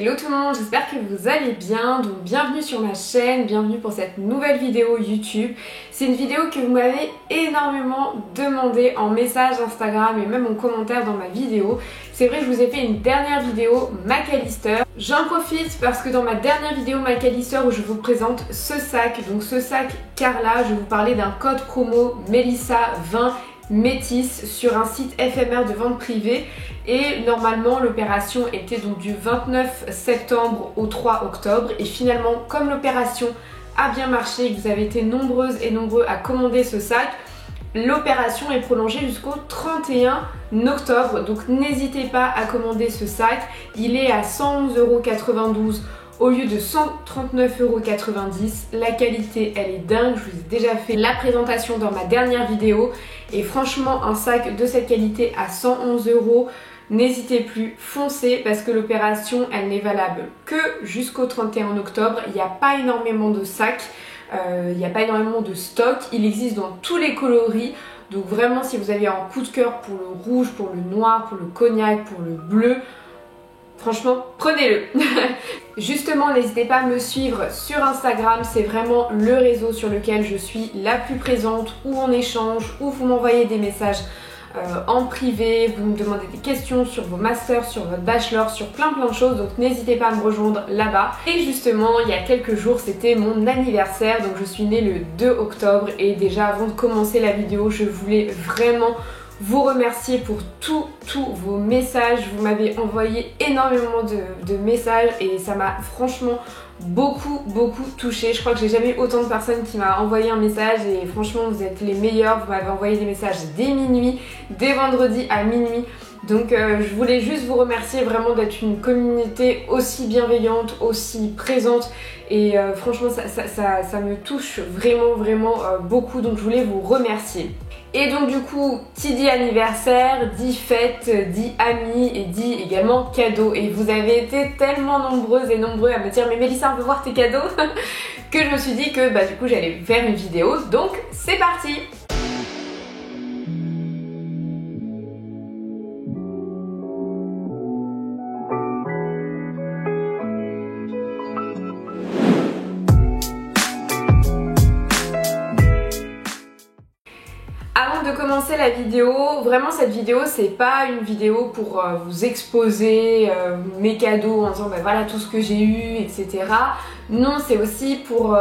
Hello tout le monde, j'espère que vous allez bien, donc bienvenue sur ma chaîne, bienvenue pour cette nouvelle vidéo YouTube. C'est une vidéo que vous m'avez énormément demandé en message Instagram et même en commentaire dans ma vidéo. C'est vrai que je vous ai fait une dernière vidéo McAllister. J'en profite parce que dans ma dernière vidéo McAllister où je vous présente ce sac, donc ce sac Carla, je vais vous parler d'un code promo Melissa20 Métis sur un site éphémère de vente privée et normalement l'opération était donc du 29 septembre au 3 octobre et finalement comme l'opération a bien marché et que vous avez été nombreuses et nombreux à commander ce sac, l'opération est prolongée jusqu'au 31 octobre, donc n'hésitez pas à commander ce sac, il est à 111,92 € au lieu de 139,90 €. La qualité elle est dingue, je vous ai déjà fait la présentation dans ma dernière vidéo et franchement un sac de cette qualité à 111 €, n'hésitez plus, foncez parce que l'opération elle n'est valable que jusqu'au 31 octobre, il n'y a pas énormément de sacs, il n'y a pas énormément de stock, il existe dans tous les coloris. Donc vraiment si vous avez un coup de cœur pour le rouge, pour le noir, pour le cognac, pour le bleu, franchement, prenez-le. Justement, n'hésitez pas à me suivre sur Instagram, c'est vraiment le réseau sur lequel je suis la plus présente, où on échange, où vous m'envoyez des messages en privé, vous me demandez des questions sur vos masters, sur votre bachelor, sur plein de choses, donc n'hésitez pas à me rejoindre là-bas. Et justement, il y a quelques jours, c'était mon anniversaire, donc je suis née le 2 octobre et déjà avant de commencer la vidéo, je voulais vraiment vous remercier pour tous vos messages. Vous m'avez envoyé énormément de messages et ça m'a franchement beaucoup touchée. Je crois que j'ai jamais eu autant de personnes qui m'ont envoyé un message et franchement vous êtes les meilleurs. Vous m'avez envoyé des messages dès minuit, dès vendredi à minuit. Donc je voulais juste vous remercier vraiment d'être une communauté aussi bienveillante, aussi présente et franchement ça me touche vraiment beaucoup, donc je voulais vous remercier. Et donc du coup, qui dit anniversaire, dit fête, dit amis et dit également cadeaux. Et vous avez été tellement nombreuses et nombreux à me dire mais Mélissa on veut voir tes cadeaux que je me suis dit que du coup j'allais faire une vidéo, donc c'est parti. Avant de commencer la vidéo, vraiment cette vidéo c'est pas une vidéo pour vous exposer mes cadeaux en disant voilà tout ce que j'ai eu, etc. Non, c'est aussi pour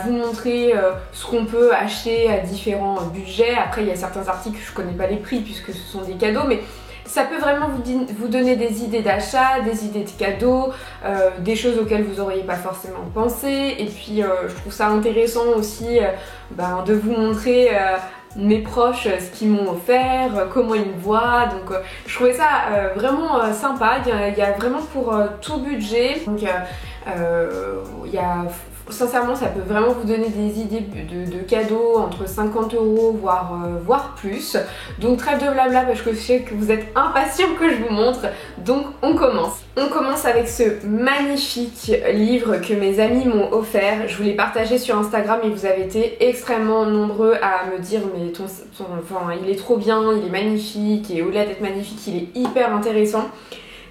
vous montrer ce qu'on peut acheter à différents budgets. Après il y a certains articles, je connais pas les prix puisque ce sont des cadeaux, mais ça peut vraiment vous donner des idées d'achat, des idées de cadeaux, des choses auxquelles vous n'auriez pas forcément pensé. Et puis je trouve ça intéressant aussi de vous montrer mes proches ce qu'ils m'ont offert, comment ils me voient, donc je trouvais ça vraiment sympa. Il y a vraiment pour tout budget, donc sincèrement ça peut vraiment vous donner des idées de cadeaux entre 50 € voire plus. Donc trêve de blabla parce que je sais que vous êtes impatients que je vous montre, donc on commence. On commence avec ce magnifique livre que mes amis m'ont offert. Je vous l'ai partagé sur Instagram et vous avez été extrêmement nombreux à me dire mais il est trop bien, il est magnifique et au-delà d'être magnifique il est hyper intéressant.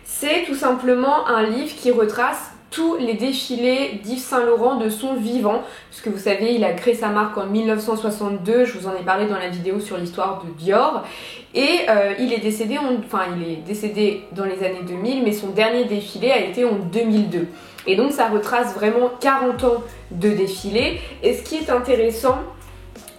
C'est tout simplement un livre qui retrace tous les défilés d'Yves Saint Laurent de son vivant, puisque vous savez il a créé sa marque en 1962, je vous en ai parlé dans la vidéo sur l'histoire de Dior, et il est décédé dans les années 2000, mais son dernier défilé a été en 2002, et donc ça retrace vraiment 40 ans de défilé. Et ce qui est intéressant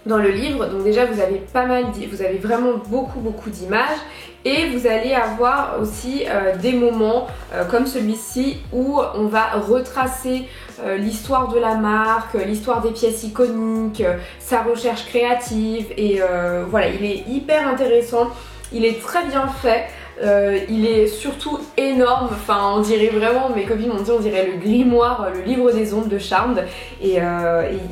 dans le livre, donc déjà vous avez vraiment beaucoup d'images et vous allez avoir aussi des moments comme celui-ci où on va retracer l'histoire de la marque, l'histoire des pièces iconiques, sa recherche créative et voilà, il est hyper intéressant, il est très bien fait. Il est surtout énorme, on dirait vraiment, mes copines m'ont dit on dirait le grimoire, le livre des ombres de Charmed, et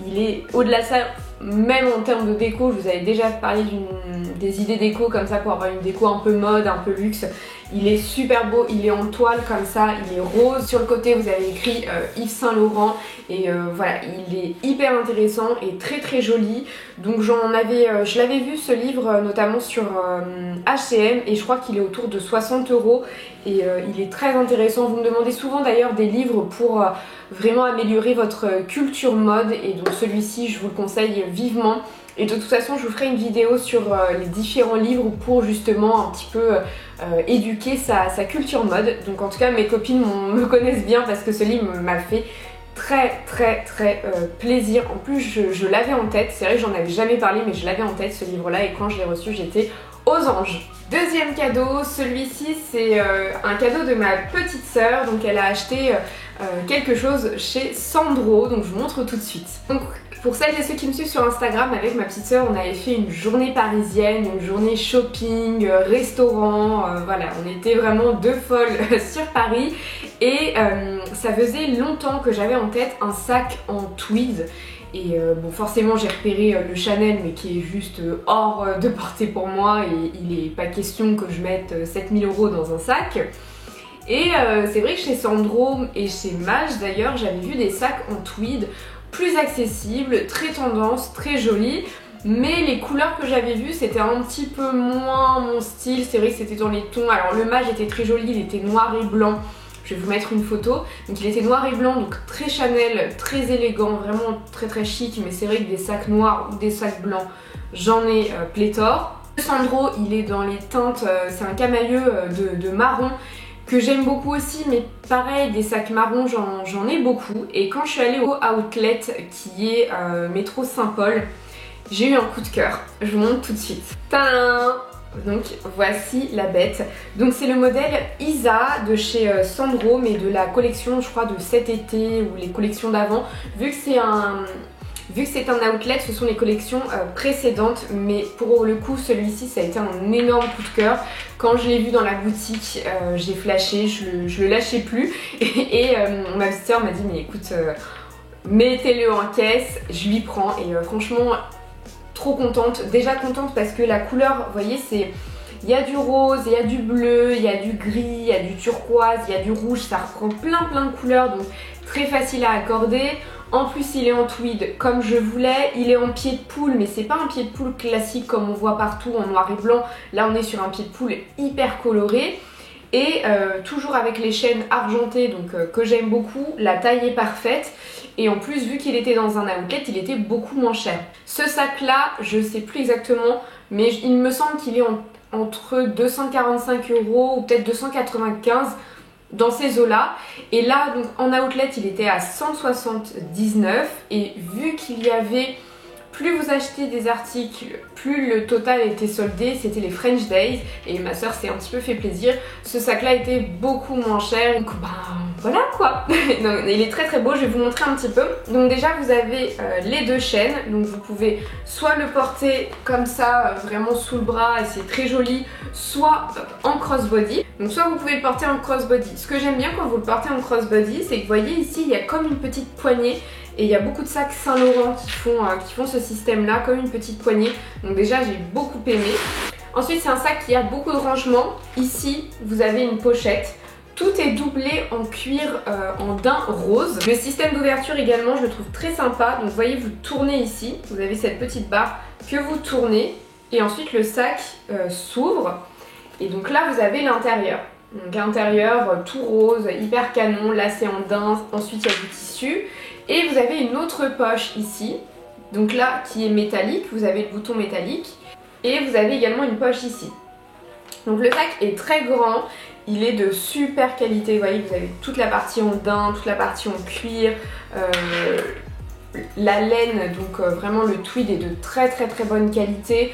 il est au-delà de ça, même en termes de déco, je vous avais déjà parlé des idées déco comme ça pour avoir une déco un peu mode, un peu luxe. Il est super beau, il est en toile comme ça, il est rose. Sur le côté vous avez écrit Yves Saint Laurent et voilà, il est hyper intéressant et très joli. Donc je l'avais vu ce livre notamment sur H&M et je crois qu'il est autour de 60 € et il est très intéressant. Vous me demandez souvent d'ailleurs des livres pour vraiment améliorer votre culture mode et donc celui-ci je vous le conseille vivement. Et de toute façon je vous ferai une vidéo sur les différents livres pour justement un petit peu éduquer sa culture mode. Donc en tout cas mes copines me connaissent bien parce que ce livre m'a fait très plaisir. En plus je l'avais en tête, c'est vrai que j'en avais jamais parlé mais je l'avais en tête ce livre là et quand je l'ai reçu j'étais aux anges. Deuxième cadeau, celui-ci c'est un cadeau de ma petite sœur, donc elle a acheté quelque chose chez Sandro, donc je vous montre tout de suite. Donc pour celles et ceux qui me suivent sur Instagram, avec ma petite sœur on avait fait une journée parisienne, une journée shopping, restaurant, voilà, on était vraiment deux folles sur Paris et ça faisait longtemps que j'avais en tête un sac en tweed. Et bon forcément j'ai repéré le Chanel mais qui est juste hors de portée pour moi et il est pas question que je mette 7000 € dans un sac. Et c'est vrai que chez Sandro et chez Maj d'ailleurs j'avais vu des sacs en tweed plus accessibles, très tendance, très jolis. Mais les couleurs que j'avais vues c'était un petit peu moins mon style, c'est vrai que c'était dans les tons. Alors le Maj était très joli, il était noir et blanc. Je vais vous mettre une photo. Donc il était noir et blanc, donc très Chanel, très élégant, vraiment très chic. Mais c'est vrai que des sacs noirs ou des sacs blancs, j'en ai pléthore. Sandro, il est dans les teintes, c'est un camailleux de marron que j'aime beaucoup aussi. Mais pareil, des sacs marrons, j'en ai beaucoup. Et quand je suis allée au outlet qui est métro Saint-Paul, j'ai eu un coup de cœur. Je vous montre tout de suite. Tadam! Donc voici la bête. Donc c'est le modèle Isa de chez Sandro mais de la collection je crois de cet été ou les collections d'avant. Vu que c'est un outlet, ce sont les collections précédentes, mais pour le coup celui-ci ça a été un énorme coup de cœur. Quand je l'ai vu dans la boutique j'ai flashé, je le lâchais plus et ma petite soeur m'a dit mais écoute mettez-le en caisse, je lui prends et franchement trop contente, déjà contente parce que la couleur, vous voyez, il y a du rose, il y a du bleu, il y a du gris, il y a du turquoise, il y a du rouge, ça reprend plein de couleurs, donc très facile à accorder. En plus il est en tweed comme je voulais, il est en pied de poule mais c'est pas un pied de poule classique comme on voit partout en noir et blanc, là on est sur un pied de poule hyper coloré. Et toujours avec les chaînes argentées donc que j'aime beaucoup, la taille est parfaite et en plus vu qu'il était dans un outlet il était beaucoup moins cher. Ce sac là je sais plus exactement mais il me semble qu'il est entre 245 € ou peut-être 295 dans ces eaux là et là donc en outlet il était à 179 et vu qu'il y avait plus vous achetez des articles, plus le total était soldé, c'était les French Days et ma soeur s'est un petit peu fait plaisir. Ce sac là était beaucoup moins cher, donc ben voilà quoi. Donc, il est très beau, je vais vous montrer un petit peu. Donc déjà vous avez les deux chaînes, donc vous pouvez soit le porter comme ça vraiment sous le bras et c'est très joli, soit en crossbody. Donc soit vous pouvez le porter en crossbody. Ce que j'aime bien quand vous le portez en crossbody c'est que vous voyez ici il y a comme une petite poignée. Et il y a beaucoup de sacs Saint Laurent qui font ce système là comme une petite poignée. Donc déjà j'ai beaucoup aimé. Ensuite c'est un sac qui a beaucoup de rangements. Ici vous avez une pochette. Tout est doublé en cuir en daim rose. Le système d'ouverture également je le trouve très sympa. Donc vous voyez vous tournez ici. Vous avez cette petite barre que vous tournez. Et ensuite le sac s'ouvre. Et donc là vous avez l'intérieur. Donc l'intérieur tout rose, hyper canon. Là c'est en daim. Ensuite il y a du tissu. Et vous avez une autre poche ici, donc là qui est métallique, vous avez le bouton métallique. Et vous avez également une poche ici. Donc le sac est très grand, il est de super qualité, vous voyez vous avez toute la partie en daim, toute la partie en cuir, la laine, donc vraiment le tweed est de très bonne qualité.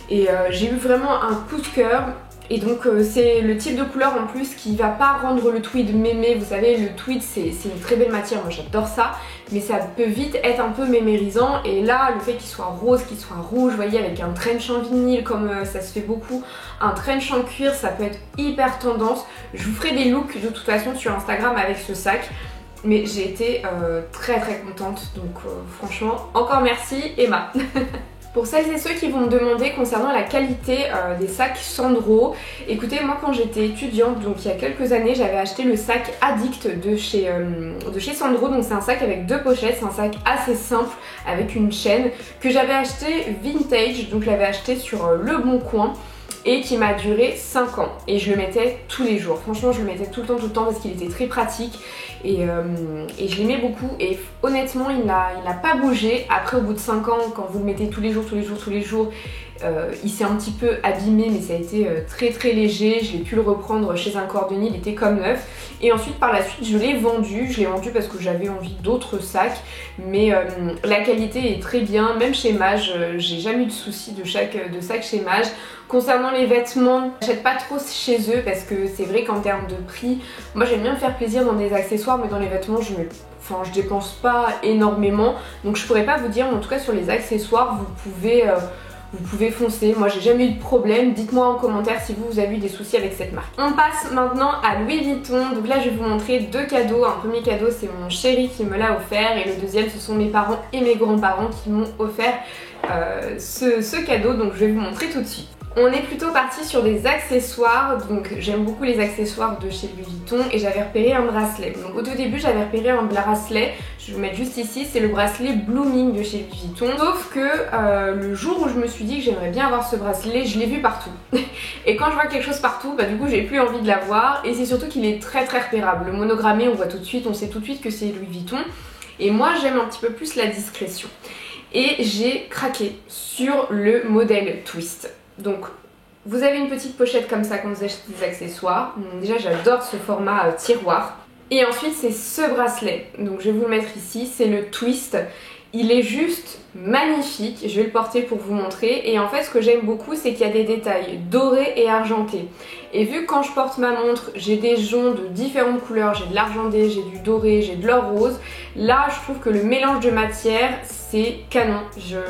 Et j'ai eu vraiment un coup de cœur. Et donc c'est le type de couleur en plus qui va pas rendre le tweed mémé. Vous savez le tweed c'est une très belle matière, moi j'adore ça. Mais ça peut vite être un peu mémérisant. Et là le fait qu'il soit rose, qu'il soit rouge, vous voyez avec un trench en vinyle comme ça se fait beaucoup. Un trench en cuir ça peut être hyper tendance. Je vous ferai des looks de toute façon sur Instagram avec ce sac. Mais j'ai été très contente. Donc franchement encore merci Emma. Pour celles et ceux qui vont me demander concernant la qualité des sacs Sandro, écoutez, moi quand j'étais étudiante, donc il y a quelques années, j'avais acheté le sac Addict de chez Sandro. Donc c'est un sac avec 2 pochettes, c'est un sac assez simple avec une chaîne que j'avais acheté vintage, donc je l'avais acheté sur Le Bon Coin et qui m'a duré 5 ans et je le mettais tous les jours. Franchement je le mettais tout le temps parce qu'il était très pratique et je l'aimais beaucoup et honnêtement il n'a pas bougé. Après au bout de 5 ans, quand vous le mettez tous les jours, il s'est un petit peu abîmé, mais ça a été très léger. Je l'ai pu le reprendre chez un cordonnier, il était comme neuf. Et ensuite par la suite je l'ai vendu parce que j'avais envie d'autres sacs, mais la qualité est très bien. Même chez Mage, j'ai jamais eu de soucis de sac chez Mage. Concernant les vêtements, j'achète pas trop chez eux parce que c'est vrai qu'en termes de prix, moi j'aime bien me faire plaisir dans des accessoires, mais dans les vêtements je dépense pas énormément. Donc je pourrais pas vous dire, mais en tout cas sur les accessoires vous pouvez foncer. Moi j'ai jamais eu de problème. Dites-moi en commentaire si vous avez eu des soucis avec cette marque. On passe maintenant à Louis Vuitton. Donc là je vais vous montrer 2 cadeaux. Un premier cadeau c'est mon chéri qui me l'a offert et le deuxième ce sont mes parents et mes grands-parents qui m'ont offert ce cadeau. Donc je vais vous montrer tout de suite. On est plutôt parti sur des accessoires, donc j'aime beaucoup les accessoires de chez Louis Vuitton et j'avais repéré un bracelet. Donc au tout début j'avais repéré un bracelet, je vais vous mettre juste ici, c'est le bracelet Blooming de chez Louis Vuitton. Sauf que le jour où je me suis dit que j'aimerais bien avoir ce bracelet, je l'ai vu partout. Et quand je vois quelque chose partout, bah du coup j'ai plus envie de l'avoir et c'est surtout qu'il est très repérable. Le monogrammé on voit tout de suite, on sait tout de suite que c'est Louis Vuitton. Et moi j'aime un petit peu plus la discrétion. Et j'ai craqué sur le modèle Twist. Donc vous avez une petite pochette comme ça quand vous achetez des accessoires. Donc, déjà j'adore ce format tiroir. Et ensuite c'est ce bracelet. Donc je vais vous le mettre ici, c'est le Twist. Il est juste magnifique, je vais le porter pour vous montrer. Et en fait ce que j'aime beaucoup c'est qu'il y a des détails dorés et argentés. Et vu que quand je porte ma montre j'ai des joncs de différentes couleurs, j'ai de l'argenté, j'ai du doré, j'ai de l'or rose. Là je trouve que le mélange de matières c'est canon,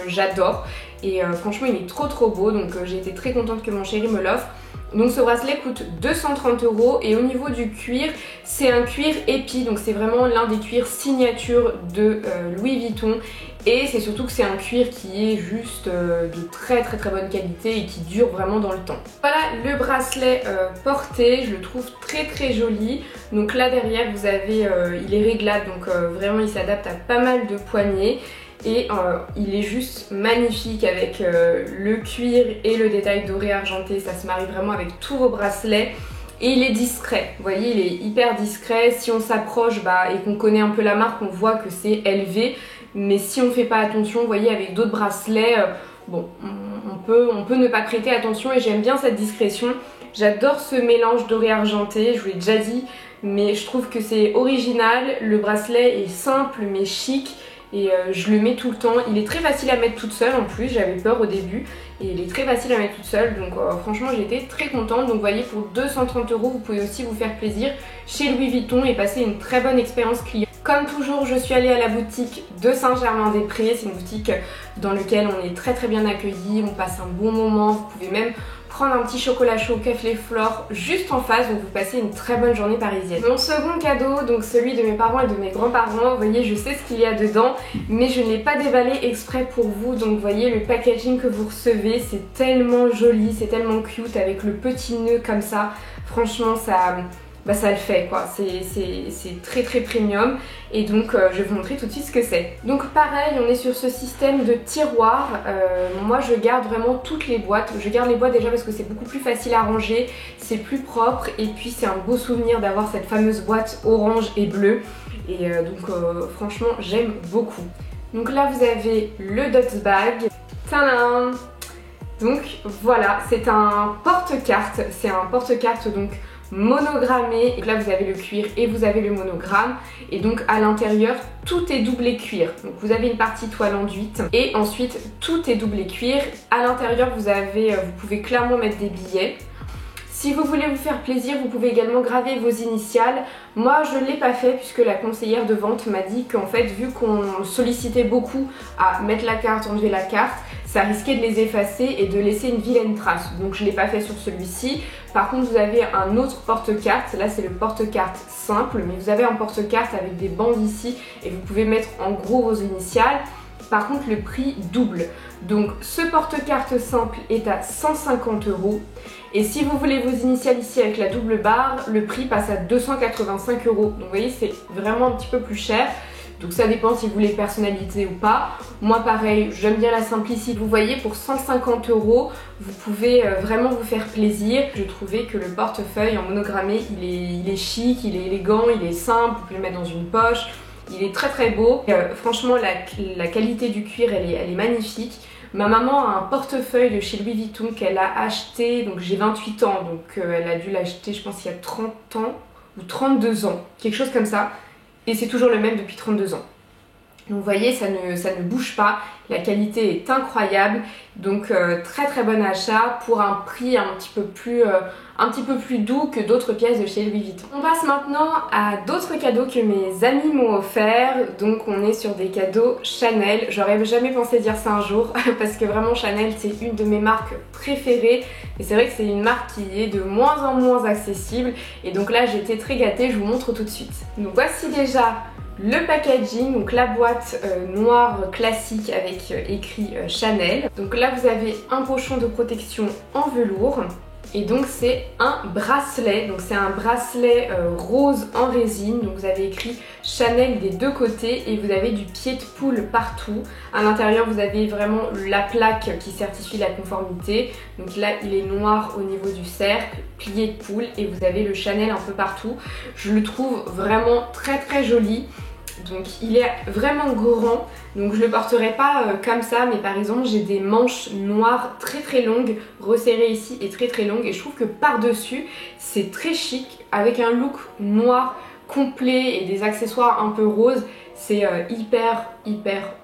j'adore. Et franchement il est trop beau, donc j'ai été très contente que mon chéri me l'offre. Donc ce bracelet coûte 230 € et au niveau du cuir, c'est un cuir épi, donc c'est vraiment l'un des cuirs signature de Louis Vuitton. Et c'est surtout que c'est un cuir qui est juste de très bonne qualité et qui dure vraiment dans le temps. Voilà le bracelet porté, je le trouve très joli. Donc là derrière vous avez, il est réglable, donc vraiment il s'adapte à pas mal de poignées. Et il est juste magnifique avec le cuir et le détail doré argenté, ça se marie vraiment avec tous vos bracelets. Et il est discret, vous voyez il est hyper discret, si on s'approche et qu'on connaît un peu la marque on voit que c'est LV. Mais si on fait pas attention, vous voyez avec d'autres bracelets, bon on peut ne pas prêter attention et j'aime bien cette discrétion. J'adore ce mélange doré argenté, je vous l'ai déjà dit, mais je trouve que c'est original, le bracelet est simple mais chic. Et je le mets tout le temps, il est très facile à mettre toute seule en plus, j'avais peur au début et il est très facile à mettre toute seule, donc franchement j'ai été très contente. Donc vous voyez pour 230 € vous pouvez aussi vous faire plaisir chez Louis Vuitton et passer une très bonne expérience client. Comme toujours je suis allée à la boutique de Saint-Germain-des-Prés, c'est une boutique dans laquelle on est très bien accueillis, on passe un bon moment, vous pouvez même prendre un petit chocolat chaud Café Flore juste en face, donc vous passez une très bonne journée parisienne. Mon second cadeau, donc celui de mes parents et de mes grands-parents, vous voyez je sais ce qu'il y a dedans mais je ne l'ai pas déballé exprès pour vous. Donc vous voyez le packaging que vous recevez, c'est tellement joli, c'est tellement cute avec le petit nœud comme ça, franchement ça le fait quoi, c'est très premium. Et donc je vais vous montrer tout de suite ce que c'est. Donc pareil on est sur ce système de tiroir, moi je garde vraiment toutes les boîtes. Je garde les boîtes déjà parce que c'est beaucoup plus facile à ranger, c'est plus propre et puis c'est un beau souvenir d'avoir cette fameuse boîte orange et bleue. Et donc franchement j'aime beaucoup. Donc là vous avez le Dot Bag. Tadam! Donc voilà, c'est un porte-carte, donc monogrammé. Et là vous avez le cuir et vous avez le monogramme et donc à l'intérieur tout est doublé cuir. Donc vous avez une partie toile enduite et ensuite tout est doublé cuir. À l'intérieur vous pouvez clairement mettre des billets. Si vous voulez vous faire plaisir, vous pouvez également graver vos initiales. Moi je ne l'ai pas fait puisque la conseillère de vente m'a dit qu'en fait vu qu'on sollicitait beaucoup à mettre la carte, enlever la carte, ça risquait de les effacer et de laisser une vilaine trace. Donc je ne l'ai pas fait sur celui-ci. Par contre vous avez un autre porte-carte, là c'est le porte-carte simple, mais vous avez un porte-carte avec des bandes ici et vous pouvez mettre en gros vos initiales. Par contre le prix double. Donc ce porte-carte simple est à 150 € et si vous voulez vos initiales ici avec la double barre, le prix passe à 285 €. Donc vous voyez, c'est vraiment un petit peu plus cher. Donc ça dépend si vous voulez personnaliser ou pas. Moi pareil, j'aime bien la simplicité. Vous voyez, pour 150 €, vous pouvez vraiment vous faire plaisir. Je trouvais que le portefeuille en monogrammé, il est chic, il est élégant, il est simple, vous pouvez le mettre dans une poche. Il est très très beau. Franchement, la qualité du cuir, elle est magnifique. Ma maman a un portefeuille de chez Louis Vuitton qu'elle a acheté, donc j'ai 28 ans, donc elle a dû l'acheter je pense il y a 30 ans ou 32 ans, quelque chose comme ça. Et c'est toujours le même depuis 32 ans. Donc vous voyez, ça ne bouge pas, la qualité est incroyable, donc très très bon achat pour un prix un petit peu plus doux que d'autres pièces de chez Louis Vuitton. On passe maintenant à d'autres cadeaux que mes amis m'ont offert, donc on est sur des cadeaux Chanel. J'aurais jamais pensé dire ça un jour parce que vraiment Chanel c'est une de mes marques préférées et c'est vrai que c'est une marque qui est de moins en moins accessible et donc là j'ai été très gâtée, je vous montre tout de suite. Donc voici déjà le packaging, donc la boîte noire classique avec écrit Chanel. Donc là vous avez un pochon de protection en velours et donc c'est un bracelet. Donc c'est un bracelet rose en résine. Donc vous avez écrit Chanel des deux côtés et vous avez du pied de poule partout. À l'intérieur vous avez vraiment la plaque qui certifie la conformité. Donc là il est noir au niveau du cercle, plié de poule et vous avez le Chanel un peu partout. Je le trouve vraiment très très joli. Donc il est vraiment grand, donc je le porterai pas comme ça, mais par exemple j'ai des manches noires très très longues, resserrées ici et très très longues, et je trouve que par dessus c'est très chic, avec un look noir complet et des accessoires un peu roses, c'est hyper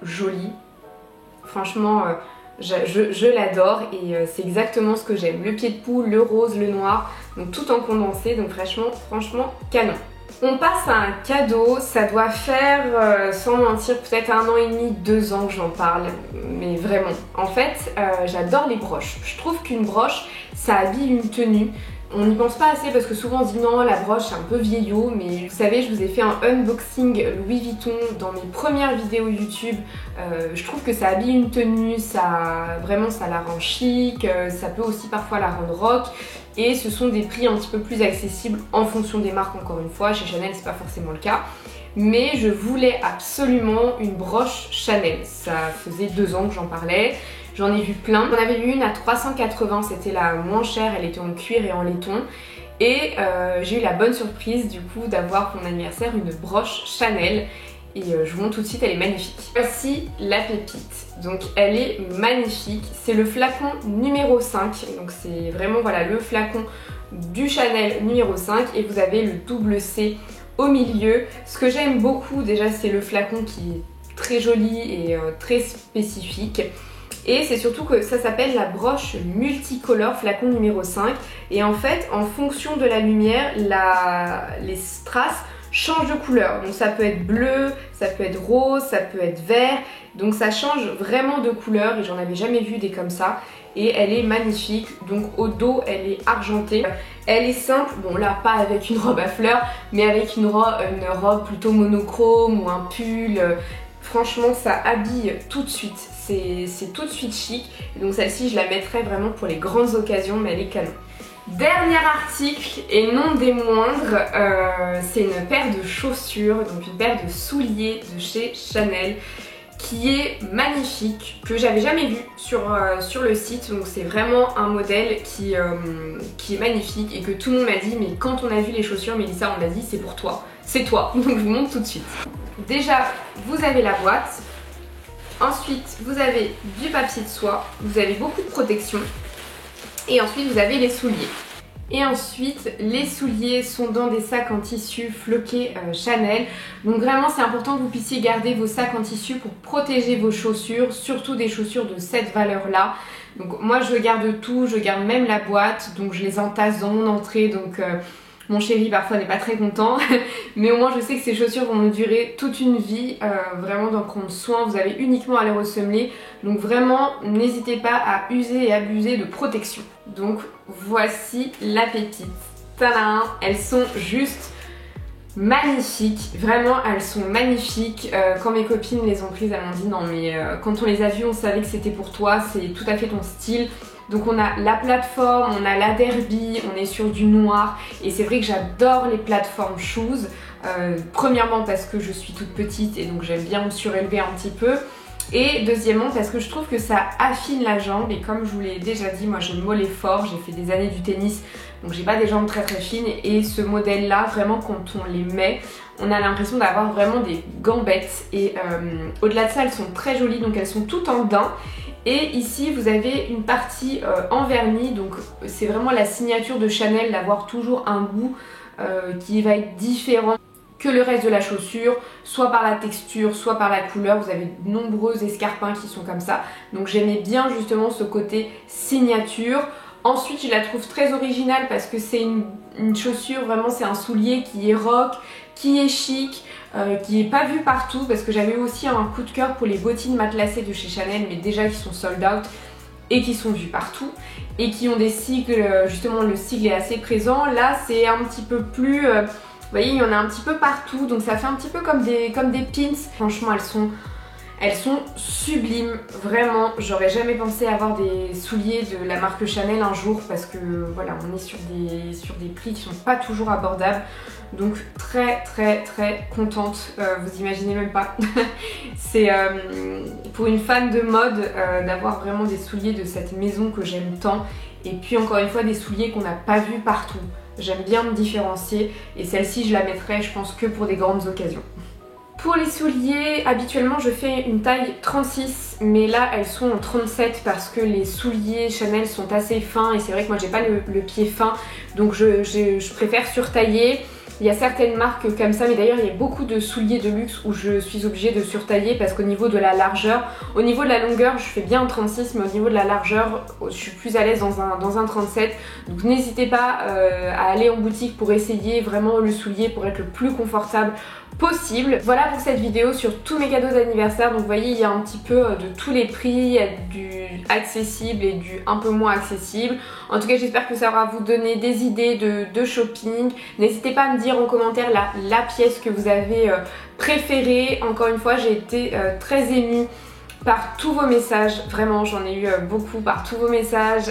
joli. Franchement je l'adore et c'est exactement ce que j'aime, le pied de poule, le rose, le noir, donc tout en condensé, donc franchement canon. On passe à un cadeau, ça doit faire, sans mentir, peut-être 1 an et demi, 2 ans que j'en parle, mais vraiment. En fait, j'adore les broches. Je trouve qu'une broche, ça habille une tenue. On n'y pense pas assez parce que souvent on se dit non, la broche c'est un peu vieillot, mais vous savez, je vous ai fait un unboxing Louis Vuitton dans mes premières vidéos YouTube. Je trouve que ça habille une tenue, vraiment ça la rend chic, ça peut aussi parfois la rendre rock. Et ce sont des prix un petit peu plus accessibles en fonction des marques, encore une fois. Chez Chanel c'est pas forcément le cas, mais je voulais absolument une broche Chanel. Ça faisait 2 ans que j'en parlais, j'en ai vu plein. J'en avais vu une à 380, c'était la moins chère, elle était en cuir et en laiton. Et j'ai eu la bonne surprise du coup d'avoir pour mon anniversaire une broche Chanel. Et je vous montre tout de suite, elle est magnifique. Voici la pépite, donc elle est magnifique, c'est le flacon numéro 5, donc c'est vraiment voilà le flacon du Chanel numéro 5 et vous avez le double C au milieu. Ce que j'aime beaucoup déjà c'est le flacon qui est très joli et très spécifique. Et c'est surtout que ça s'appelle la broche multicolore flacon numéro 5 et en fait en fonction de la lumière, les strass change de couleur, donc ça peut être bleu, ça peut être rose, ça peut être vert, donc ça change vraiment de couleur et j'en avais jamais vu des comme ça et elle est magnifique. Donc au dos elle est argentée, elle est simple, bon là pas avec une robe à fleurs mais avec une robe plutôt monochrome ou un pull. Franchement ça habille tout de suite, c'est tout de suite chic et donc celle-ci je la mettrais vraiment pour les grandes occasions, mais elle est canon. Dernier article et non des moindres, c'est une paire de chaussures, donc une paire de souliers de chez Chanel qui est magnifique, que j'avais jamais vu sur le site. Donc c'est vraiment un modèle qui est magnifique et que tout le monde m'a dit mais quand on a vu les chaussures, Mélissa on l'a dit c'est pour toi, c'est toi, donc je vous montre tout de suite. Déjà vous avez la boîte, ensuite vous avez du papier de soie, vous avez beaucoup de protection. Et ensuite vous avez les souliers. Et ensuite les souliers sont dans des sacs en tissu floqués Chanel. Donc vraiment c'est important que vous puissiez garder vos sacs en tissu pour protéger vos chaussures, surtout des chaussures de cette valeur là. Donc moi je garde tout, je garde même la boîte, donc je les entasse dans mon entrée, donc mon chéri parfois n'est pas très content, mais au moins je sais que ces chaussures vont me durer toute une vie, vraiment d'en prendre soin. Vous avez uniquement à les ressemeler, donc vraiment n'hésitez pas à user et abuser de protection. Donc voici la pépite. Tadam! Elles sont juste magnifiques, vraiment elles sont magnifiques. Quand mes copines les ont prises, elles m'ont dit non mais quand on les a vues on savait que c'était pour toi, c'est tout à fait ton style. Donc on a la plateforme, on a la derby, on est sur du noir et c'est vrai que j'adore les plateformes shoes. Premièrement parce que je suis toute petite et donc j'aime bien me surélever un petit peu. Et deuxièmement parce que je trouve que ça affine la jambe et comme je vous l'ai déjà dit, moi j'ai le mollet fort, j'ai fait des années du tennis donc j'ai pas des jambes très fines et ce modèle là vraiment quand on les met on a l'impression d'avoir vraiment des gambettes et au-delà de ça elles sont très jolies donc elles sont toutes en daim. Et ici vous avez une partie en vernis donc c'est vraiment la signature de Chanel d'avoir toujours un goût qui va être différent que le reste de la chaussure, soit par la texture, soit par la couleur. Vous avez de nombreux escarpins qui sont comme ça. Donc j'aimais bien justement ce côté signature. Ensuite je la trouve très originale parce que c'est une chaussure, vraiment c'est un soulier qui est rock, qui est chic, qui est pas vu partout parce que j'avais aussi un coup de cœur pour les bottines matelassées de chez Chanel mais déjà qui sont sold out et qui sont vues partout et qui ont des cycles, justement le cycle est assez présent. Là c'est un petit peu plus... vous voyez, il y en a un petit peu partout, donc ça fait un petit peu comme des pins. Franchement, elles sont sublimes, vraiment. J'aurais jamais pensé avoir des souliers de la marque Chanel un jour parce que voilà, on est sur des prix qui sont pas toujours abordables. Donc très contente, vous imaginez même pas. C'est pour une fan de mode d'avoir vraiment des souliers de cette maison que j'aime tant. Et puis encore une fois, des souliers qu'on n'a pas vus partout. J'aime bien me différencier et celle-ci je la mettrai je pense que pour des grandes occasions. Pour les souliers, habituellement je fais une taille 36 mais là elles sont en 37 parce que les souliers Chanel sont assez fins et c'est vrai que moi j'ai pas le pied fin donc je préfère surtailler. Il y a certaines marques comme ça mais d'ailleurs il y a beaucoup de souliers de luxe où je suis obligée de surtailler parce qu'au niveau de la largeur, au niveau de la longueur je fais bien un 36 mais au niveau de la largeur je suis plus à l'aise dans un 37 donc n'hésitez pas à aller en boutique pour essayer vraiment le soulier pour être le plus confortable possible. Voilà pour cette vidéo sur tous mes cadeaux d'anniversaire. Donc vous voyez il y a un petit peu de tous les prix, il y a du accessible et du un peu moins accessible. En tout cas j'espère que ça aura vous donné des idées de shopping. N'hésitez pas à me dire en commentaire la pièce que vous avez préférée. Encore une fois j'ai été très émue par tous vos messages, vraiment j'en ai eu beaucoup, par tous vos messages,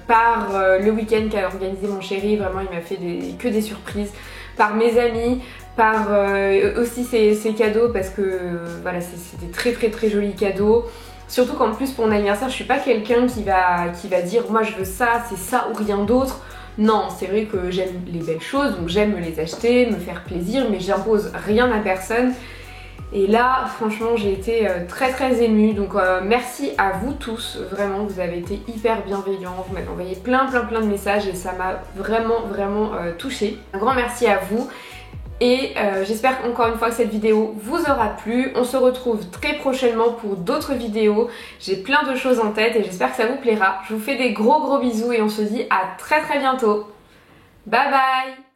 par le week-end qu'a organisé mon chéri, vraiment il m'a fait que des surprises, par mes amis, par aussi ses cadeaux parce que voilà c'était très jolis cadeaux. Surtout qu'en plus pour mon anniversaire je suis pas quelqu'un qui va dire moi je veux ça, c'est ça ou rien d'autre. Non, c'est vrai que j'aime les belles choses donc j'aime me les acheter, me faire plaisir mais j'impose rien à personne. Et là franchement j'ai été très émue donc merci à vous tous, vraiment vous avez été hyper bienveillants, vous m'avez envoyé plein de messages et ça m'a vraiment touchée. Un grand merci à vous. Et j'espère encore une fois que cette vidéo vous aura plu. On se retrouve très prochainement pour d'autres vidéos. J'ai plein de choses en tête et j'espère que ça vous plaira. Je vous fais des gros bisous et on se dit à très bientôt. Bye bye.